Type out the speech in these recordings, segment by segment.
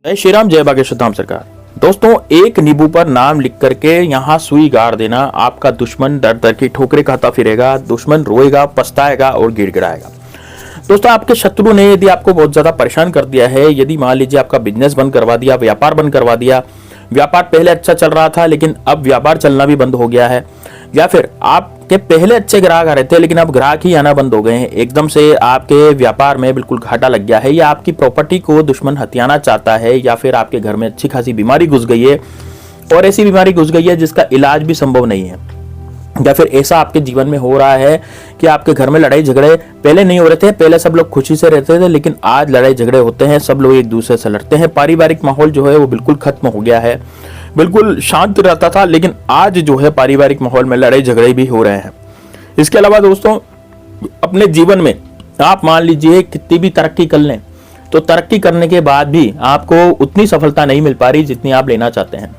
जय श्री राम, जय बागेश्वर धाम सरकार। दोस्तों, एक नींबू पर नाम लिख करके यहाँ सुई गाड़ देना, आपका दुश्मन दर दर की ठोकरें खाता फिरेगा, दुश्मन रोएगा, पछताएगा और गिड़गिड़ाएगा। दोस्तों, आपके शत्रु ने यदि आपको बहुत ज्यादा परेशान कर दिया है, यदि मान लीजिए आपका बिजनेस बंद करवा दिया, व्यापार बंद करवा दिया, व्यापार पहले अच्छा चल रहा था लेकिन अब व्यापार चलना भी बंद हो गया है, या फिर आपके पहले अच्छे ग्राहक आ रहे थे लेकिन अब ग्राहक ही आना बंद हो गए हैं, एकदम से आपके व्यापार में बिल्कुल घाटा लग गया है, या आपकी प्रॉपर्टी को दुश्मन हथियाना चाहता है, या फिर आपके घर में अच्छी खासी बीमारी घुस गई है और ऐसी बीमारी घुस गई है जिसका इलाज भी संभव नहीं है, या फिर ऐसा आपके जीवन में हो रहा है कि आपके घर में लड़ाई झगड़े पहले नहीं हो रहे थे, पहले सब लोग खुशी से रहते थे लेकिन आज लड़ाई झगड़े होते हैं, सब लोग एक दूसरे से लड़ते हैं, पारिवारिक माहौल जो है वो बिल्कुल खत्म हो गया है। बिल्कुल शांत रहता था लेकिन आज जो है पारिवारिक माहौल में लड़ाई झगड़े भी हो रहे हैं। इसके अलावा दोस्तों, अपने जीवन में आप मान लीजिए कितनी भी तरक्की कर लें तो तरक्की करने के बाद भी आपको उतनी सफलता नहीं मिल पा रही जितनी आप लेना चाहते हैं,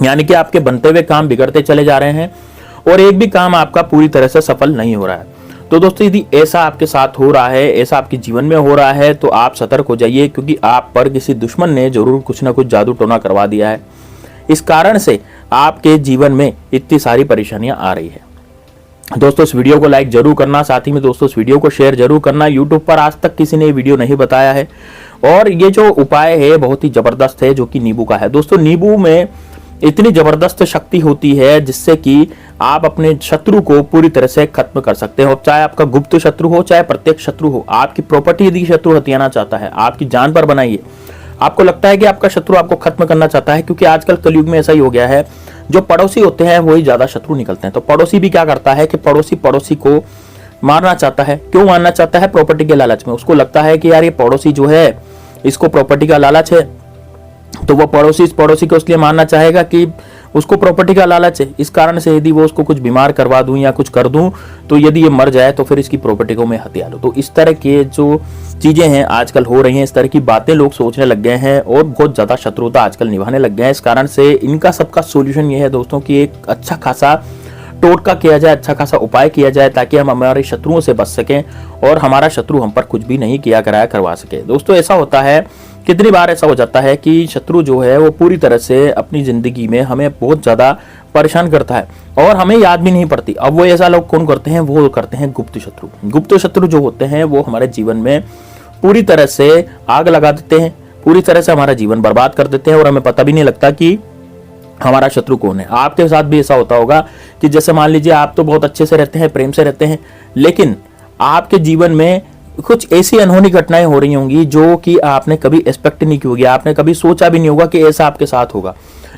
यानी कि आपके बनते हुए काम बिगड़ते चले जा रहे हैं और एक भी काम आपका पूरी तरह से सफल नहीं हो रहा है। तो दोस्तों, यदि ऐसा आपके साथ हो रहा है, ऐसा आपके जीवन में हो रहा है तो आप सतर्क हो जाइए, क्योंकि आप पर किसी दुश्मन ने जरूर कुछ ना कुछ जादू टोना करवा दिया है। इस कारण से आपके जीवन में इतनी सारी परेशानियां आ रही है। दोस्तों, इस वीडियो को लाइक जरूर करना, साथ ही में दोस्तों इस वीडियो को शेयर जरूर करना। यूट्यूब पर आज तक किसी ने वीडियो नहीं बताया है और ये जो उपाय है बहुत ही जबरदस्त है, जो कि नींबू का है। दोस्तों, नींबू में इतनी जबरदस्त शक्ति होती है जिससे कि आप अपने शत्रु को पूरी तरह से खत्म कर सकते हो, चाहे आपका गुप्त शत्रु हो चाहे प्रत्यक्ष शत्रु हो। आपकी प्रॉपर्टी यदि शत्रु हथियाना चाहता है, आपकी जान पर बनाइए, आपको लगता है कि आपका शत्रु आपको खत्म करना चाहता है, क्योंकि आजकल कलयुग में ऐसा ही हो गया है, जो पड़ोसी होते हैं वही ज्यादा शत्रु निकलते हैं। तो पड़ोसी भी क्या करता है कि पड़ोसी को मारना चाहता है। क्यों मारना चाहता है? प्रॉपर्टी के लालच में। उसको लगता है कि यार ये पड़ोसी जो है इसको प्रॉपर्टी का लालच है, तो वो पड़ोसी इस पड़ोसी को इसलिए मारना चाहेगा कि उसको प्रॉपर्टी का लालच है। इस कारण से यदि वो उसको कुछ बीमार करवा दूं या कुछ कर दूं तो यदि ये मर जाए तो फिर इसकी प्रॉपर्टी को मैं हथिया लूं। तो इस तरह के जो चीजें हैं आजकल हो रही हैं, इस तरह की बातें लोग सोचने लग गए हैं और बहुत ज्यादा शत्रुता आजकल निभाने लग गए हैं। इस कारण से इनका सबका सोल्यूशन ये है दोस्तों कि एक अच्छा खासा टोटका किया जाए, अच्छा खासा उपाय किया जाए, ताकि हम हमारे शत्रुओं से बच सकें और हमारा शत्रु हम पर कुछ भी नहीं किया कराया करवा सके। दोस्तों, ऐसा होता है, कितनी बार ऐसा हो जाता है कि शत्रु जो है वो पूरी तरह से अपनी जिंदगी में हमें बहुत ज्यादा परेशान करता है और हमें याद भी नहीं पड़ती। अब वो ऐसा लोग कौन करते हैं? वो करते हैं गुप्त शत्रु। गुप्त शत्रु जो होते हैं वो हमारे जीवन में पूरी तरह से आग लगा देते हैं, पूरी तरह से हमारा जीवन बर्बाद कर देते हैं और हमें पता भी नहीं लगता कि हमारा शत्रु कौन है। आपके साथ भी ऐसा होता होगा कि जैसे मान लीजिए आप तो बहुत अच्छे से रहते हैं, प्रेम से रहते हैं, लेकिन आपके जीवन में कुछ ऐसी अनहोनी घटनाएं हो रही होंगी जो कि आपने कभी एक्सपेक्ट नहीं की होगी, आपने कभी सोचा भी नहीं होगा कि ऐसा आपके साथ होगा,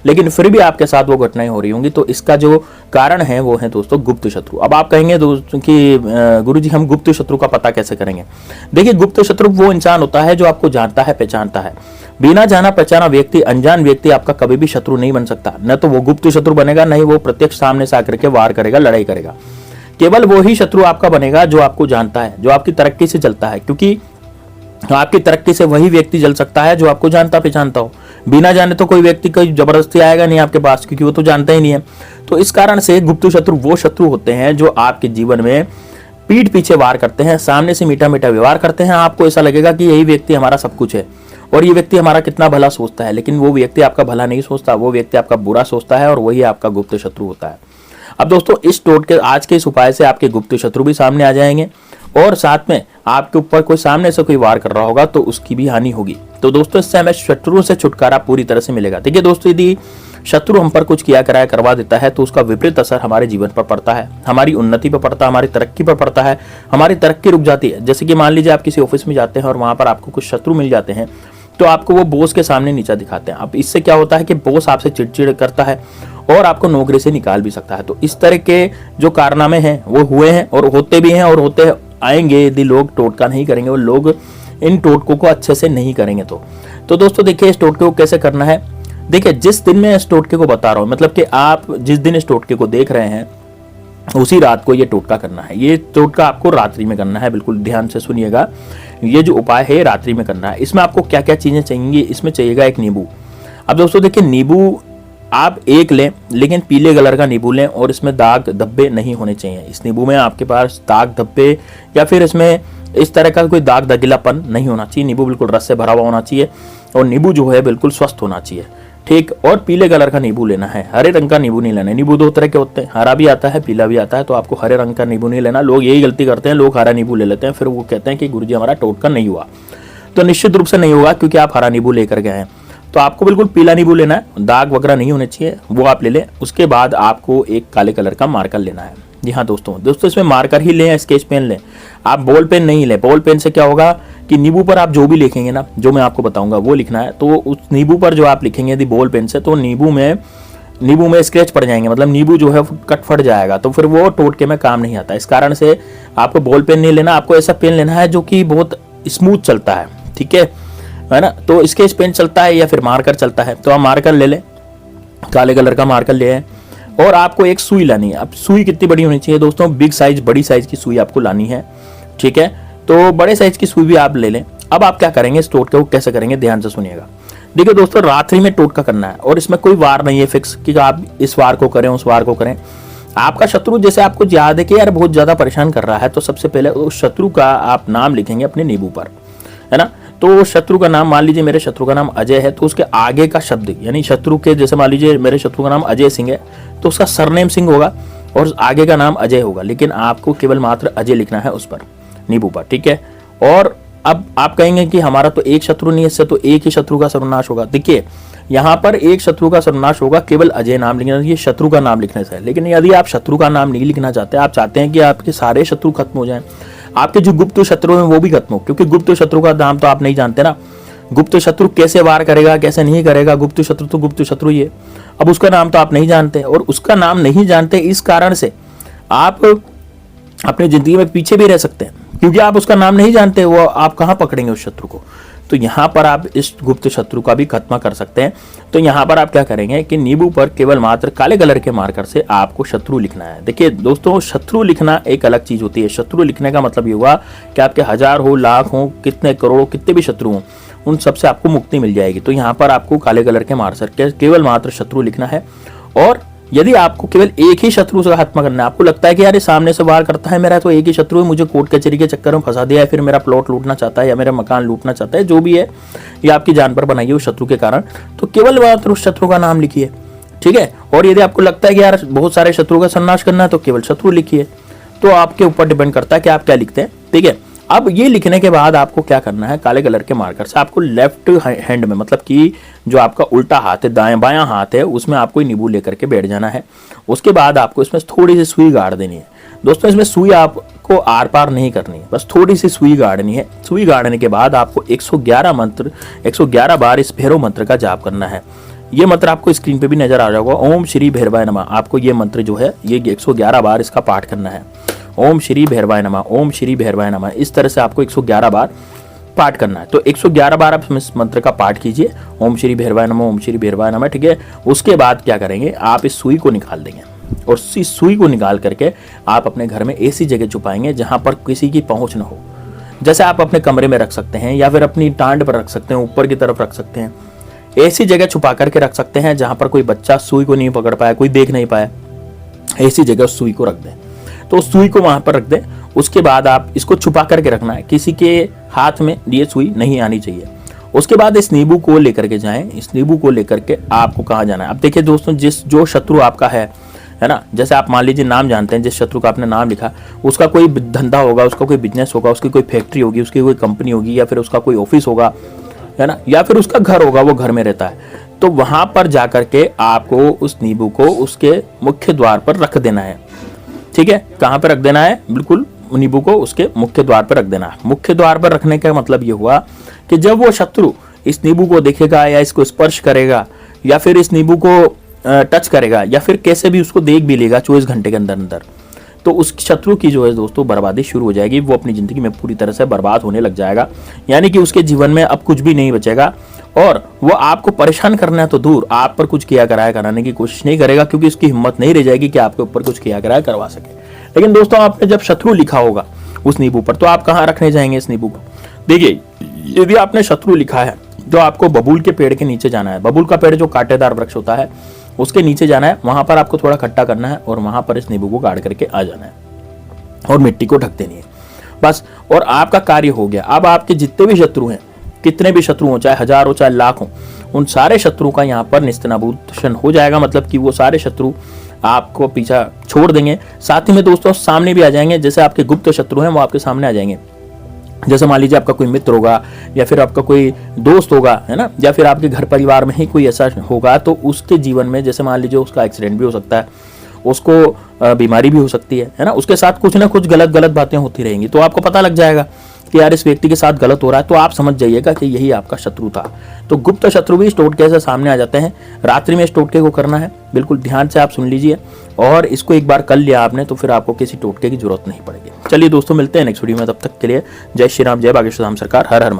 लेकिन फिर भी आपके साथ वो घटनाएं हो रही होंगी। तो इसका जो कारण है वो है दोस्तों गुप्त शत्रु। अब आप कहेंगे दोस्तों कि गुरुजी हम गुप्त शत्रु का पता कैसे करेंगे? देखिए, गुप्त शत्रु वो इंसान होता है जो आपको जानता है, पहचानता है। बिना जाना पहचाना व्यक्ति, अनजान व्यक्ति आपका कभी भी शत्रु नहीं बन सकता। न तो वो गुप्त शत्रु बनेगा, नहीं वो प्रत्यक्ष सामने से आकर के वार करेगा, लड़ाई करेगा। केवल वो ही शत्रु आपका बनेगा जो आपको जानता है, जो आपकी तरक्की से चलता है, क्योंकि आपकी तरक्की से वही व्यक्ति जल सकता है जो आपको जानता पहचानता हो। बिना जाने तो कोई व्यक्ति कोई जबरदस्ती आएगा नहीं आपके पास, क्योंकि वो तो जानता ही नहीं है। तो इस कारण से गुप्त शत्रु वो शत्रु होते हैं जो आपके जीवन में पीठ पीछे वार करते हैं, सामने से मीठा मीठा व्यवहार करते हैं। आपको ऐसा लगेगा कि यही व्यक्ति हमारा सब कुछ है और ये व्यक्ति हमारा कितना भला सोचता है, लेकिन वो व्यक्ति आपका भला नहीं सोचता, वो व्यक्ति आपका बुरा सोचता है और वही आपका गुप्त शत्रु होता है। अब दोस्तों, इस टोटके आज के इस उपाय से आपके गुप्त शत्रु भी सामने आ जाएंगे और साथ में आपके ऊपर कोई सामने से कोई वार कर रहा होगा तो उसकी भी हानि होगी। तो दोस्तों, इससे हमें शत्रुओं से छुटकारा पूरी तरह से मिलेगा। देखिए दोस्तों, यदि शत्रु हम पर कुछ किया कराया करवा देता है तो उसका विपरीत असर हमारे जीवन पर पड़ता है, हमारी उन्नति पर पड़ता है, हमारी तरक्की पर पड़ता है, हमारी तरक्की रुक जाती है। जैसे कि मान लीजिए आप किसी ऑफिस में जाते हैं और वहां पर आपको कुछ शत्रु मिल जाते हैं तो आपको वो बॉस के सामने नीचा दिखाते हैं। अब इससे क्या होता है कि बॉस आपसे चिड़चिड़ करता है और आपको नौकरी से निकाल भी सकता है। तो इस तरह के जो कारनामे हैं वो हुए हैं और होते भी हैं और होते आएंगे यदि लोग टोटका नहीं करेंगे, वो लोग इन टोटकों को अच्छे से नहीं करेंगे। तो दोस्तों देखिए, इस टोटके को कैसे करना है। देखिए, जिस दिन मैं इस टोटके को बता रहा हूँ, मतलब कि आप जिस दिन इस टोटके को देख रहे हैं उसी रात को ये टोटका करना है। ये टोटका आपको रात्रि में करना है, बिल्कुल ध्यान से सुनिएगा। ये जो उपाय है रात्रि में करना है। इसमें आपको क्या क्या चीजें चाहिए? इसमें चाहिएगा एक नींबू। अब दोस्तों देखिए, नींबू आप एक लें, लेकिन पीले कलर का नींबू लें और इसमें दाग धब्बे नहीं होने चाहिए। इस नींबू में आपके पास दाग धब्बे या फिर इसमें इस तरह का कोई दाग दगिलापन नहीं होना चाहिए। नींबू बिल्कुल रस से भरा हुआ होना चाहिए और नींबू जो है बिल्कुल स्वस्थ होना चाहिए, ठीक। और पीले कलर का नींबू लेना है, हरे रंग का नींबू नहीं लेना है। नींबू दो तरह के होते हैं, हरा भी आता है, पीला भी आता है, तो आपको हरे रंग का नींबू नहीं लेना। लोग यही गलती करते हैं, लोग हरा नींबू ले लेते हैं, फिर वो कहते हैं कि गुरुजी हमारा टोटका नहीं हुआ। तो निश्चित रूप से नहीं होगा, क्योंकि आप हरा नींबू लेकर गए हैं। तो आपको बिल्कुल पीला नींबू लेना है, दाग वगैरह नहीं होने चाहिए, वो आप ले लें। उसके बाद आपको एक काले कलर का मार्कर लेना है। जी हाँ दोस्तों, इसमें मार्कर ही लें, स्केच पेन लें, आप बॉल पेन नहीं लें। बॉल पेन से क्या होगा कि नींबू पर आप जो भी लिखेंगे ना, जो मैं आपको बताऊंगा वो लिखना है। तो उस नींबू पर जो आप लिखेंगे यदि बॉल पेन से, तो नींबू में स्क्रैच पड़ जाएंगे, मतलब नींबू जो है कट फट जाएगा, तो फिर वो टोटके में काम नहीं आता। इस कारण से आपको बॉल पेन नहीं लेना, आपको ऐसा पेन लेना है जो कि बहुत स्मूथ चलता है, ठीक है ना। तो स्केच पेन चलता है या फिर मार्कर चलता है, तो आप मार्कर ले लें, काले कलर का मार्कर ले आए। और आपको एक सुई लानी है। अब सुई कितनी बड़ी होनी चाहिए दोस्तों, बिग साइज, बड़ी साइज की सुई आपको लानी है, ठीक है। तो बड़े साइज की सुई भी आप ले लें। अब आप क्या करेंगे, इस टोटके को कैसे करेंगे, ध्यान से सुनिएगा। देखिए दोस्तों, रात्रि में टोटका करना है और इसमें कोई वार नहीं है फिक्स कि आप इस वार को करें उस वार को करें। आपका शत्रु जैसे आपको याद है कि यार बहुत ज्यादा परेशान कर रहा है, तो सबसे पहले उस शत्रु का आप नाम लिखेंगे अपने नींबू पर, है ना। तो शत्रु का नाम, मान लीजिए मेरे शत्रु का नाम अजय है, तो उसके आगे का शब्द, यानी शत्रु के, जैसे मान लीजिए मेरे शत्रु का नाम अजय सिंह है, तो उसका सरनेम सिंह होगा और आगे का नाम अजय होगा, लेकिन आपको केवल मात्र अजय लिखना है उस पर, नींबू पर, ठीक है। और अब आप कहेंगे कि हमारा तो एक शत्रु नहीं है, इससे तो एक ही शत्रु का सर्वनाश होगा। देखिए यहाँ पर एक शत्रु का सर्वनाश होगा केवल अजय नाम लिखने, ये शत्रु का नाम लिखने से है। लेकिन यदि आप शत्रु का नाम नहीं लिखना चाहते, आप चाहते हैं कि आपके सारे शत्रु खत्म हो जाएं, आपके जो गुप्त शत्रु हैं वो भी खत्म हो, क्योंकि गुप्त शत्रु का नाम तो आप नहीं जानते ना, गुप्त शत्रु कैसे वार करेगा कैसे नहीं करेगा, गुप्त शत्रु तो गुप्त शत्रु ही है। अब उसका नाम तो आप नहीं जानते, और उसका नाम नहीं जानते इस कारण से आप अपनी जिंदगी में पीछे भी रह सकते हैं, क्योंकि आप उसका नाम नहीं जानते, वो आप कहां पकड़ेंगे उस शत्रु को। तो यहां पर आप इस गुप्त शत्रु का भी खत्म कर सकते हैं। तो यहां पर आप क्या करेंगे कि नींबू पर केवल मात्र काले कलर के मार्कर से आपको शत्रु लिखना है। देखिए दोस्तों, शत्रु लिखना एक अलग चीज होती है। शत्रु लिखने का मतलब ये हुआ कि आपके हजार हो, लाख हो, कितने करोड़ों, कितने भी शत्रु हो, उन सबसे आपको मुक्ति मिल जाएगी। तो यहाँ पर आपको काले कलर के मार्कर के केवल मात्र शत्रु लिखना है। और यदि आपको केवल एक ही शत्रु से खत्म करना है, आपको लगता है कि यार सामने से वार करता है, मेरा तो एक ही शत्रु है, मुझे कोर्ट कचहरी के चक्कर में फंसा दिया है, फिर मेरा प्लॉट लूटना चाहता है या मेरा मकान लूटना चाहता है, जो भी है, या आपकी जान पर बनाई है उस शत्रु के कारण, तो केवल मात्र उस शत्रु का नाम लिखिए, ठीक है। और यदि आपको लगता है कि यार बहुत सारे शत्रु का सर्वनाश करना है, तो केवल शत्रु लिखिए। तो आपके ऊपर डिपेंड करता है कि आप क्या लिखते हैं, ठीक है। अब ये लिखने के बाद आपको क्या करना है, काले कलर के मार्कर से आपको लेफ्ट हैंड में, मतलब कि जो आपका उल्टा हाथ है, दाएं बायां हाथ है, उसमें आपको नींबू लेकर के बैठ जाना है। उसके बाद आपको इसमें थोड़ी सी सुई गाड़ देनी है। दोस्तों इसमें सुई आपको आर पार नहीं करनी है, बस थोड़ी सी सुई गाड़नी है। सुई गाड़ने के बाद आपको 111 बार इस भैरव मंत्र का जाप करना है। ये मंत्र आपको स्क्रीन पे भी नजर आ जाएगा, ओम श्री भैरवाय नमः। आपको ये मंत्र जो है ये 111 बार इसका पाठ करना है। ओम श्री भैरवाय नमः, ओम श्री भैरवाय नमः, इस तरह से आपको 111 बार पाठ करना है। तो 111 बार आप इस मंत्र का पाठ कीजिए, ओम श्री भैरवाय नमः, ओम श्री भैरवाय नमः, ठीक है। उसके बाद क्या करेंगे, आप इस सुई को निकाल देंगे और इस सुई को निकाल करके आप अपने घर में ऐसी जगह छुपाएंगे जहां पर किसी की पहुंच न हो। जैसे आप अपने कमरे में रख सकते हैं या फिर अपनी टांड पर रख सकते हैं, ऊपर की तरफ रख सकते हैं। ऐसी जगह छुपा करके रख सकते हैं जहां पर कोई बच्चा सुई को नहीं पकड़ पाया, कोई देख नहीं पाया, ऐसी जगह उस सुई को रख दें। तो उस सुई को वहां पर रख दें। उसके बाद आप इसको छुपा करके रखना है, किसी के हाथ में ये सुई नहीं आनी चाहिए। उसके बाद इस नींबू को लेकर के जाएं। इस नींबू को लेकर के आपको कहाँ जाना है। अब देखिए दोस्तों, जो शत्रु आपका है ना, जैसे आप मान लीजिए नाम जानते हैं, जिस शत्रु का आपने नाम लिखा, उसका कोई धंधा होगा, उसका कोई बिजनेस होगा, उसकी कोई फैक्ट्री होगी, उसकी कोई कंपनी होगी, या फिर उसका कोई ऑफिस होगा, है ना, या फिर उसका घर होगा, वो घर में रहता है। तो वहां पर जाकर के आपको उस नींबू को उसके मुख्य द्वार पर रख देना है, ठीक है। कहां पर रख देना है, बिल्कुल नींबू को उसके मुख्य द्वार पर रख देना है। मुख्य द्वार पर रखने का मतलब ये हुआ कि जब वो शत्रु इस नींबू को देखेगा या इसको स्पर्श करेगा या फिर इस नींबू को टच करेगा या फिर कैसे भी उसको देख भी लेगा 24 घंटे के अंदर अंदर, तो उस शत्रु की जो है दोस्तों बर्बादी शुरू हो जाएगी। वो अपनी जिंदगी में पूरी तरह से बर्बाद होने लग जाएगा, यानी कि उसके जीवन में अब कुछ भी नहीं बचेगा। और वो आपको परेशान करना है तो दूर, आप पर कुछ किया कराया कराने की कोशिश नहीं करेगा, क्योंकि उसकी हिम्मत नहीं रह जाएगी कि आपके ऊपर कुछ किया कराया करवा सके। लेकिन दोस्तों, आपने जब शत्रु लिखा होगा उस नींबू पर, तो आप कहाँ रखने जाएंगे इस नींबू को। देखिए, यदि आपने शत्रु लिखा है तो आपको बबूल के पेड़ के नीचे जाना है। बबूल का पेड़ जो कांटेदार वृक्ष होता है, उसके नीचे जाना है, वहां पर आपको थोड़ा खट्टा करना है और वहां पर इस नींबू को गाड़ करके आ जाना है और मिट्टी को ढक देनी है बस। और आपका कार्य हो गया। अब आपके जितने भी शत्रु हैं, कितने भी शत्रु हो, चाहे 1000 हो चाहे लाख हो, उन सारे शत्रु का यहाँ पर निस्तनाबूद हो जाएगा। मतलब कि वो सारे शत्रु आपको पीछा छोड़ देंगे। साथ ही में दोस्तों सामने भी आ जाएंगे। जैसे आपके गुप्त शत्रु हैं वो आपके सामने आ जाएंगे। जैसे मान लीजिए आपका कोई मित्र होगा या फिर आपका कोई दोस्त होगा, है ना, या फिर आपके घर परिवार में ही कोई ऐसा होगा, तो उसके जीवन में जैसे मान लीजिए उसका एक्सीडेंट भी हो सकता है, उसको बीमारी भी हो सकती है ना, उसके साथ कुछ ना कुछ गलत बातें होती रहेंगी। तो आपको पता लग जाएगा कि यार इस व्यक्ति के साथ गलत हो रहा है, तो आप समझ जाइएगा कि यही आपका शत्रु था। तो गुप्त शत्रु भी इस टोटके से सामने आ जाते हैं। रात्रि में इस टोटके को करना है, बिल्कुल ध्यान से आप सुन लीजिए, और इसको एक बार कर लिया आपने तो फिर आपको किसी टोटके की जरूरत नहीं पड़ेगी। चलिए दोस्तों, मिलते हैं नेक्स्ट वीडियो में। तब तक के लिए जय श्री राम, जय बागेश्वर धाम सरकार, हर हर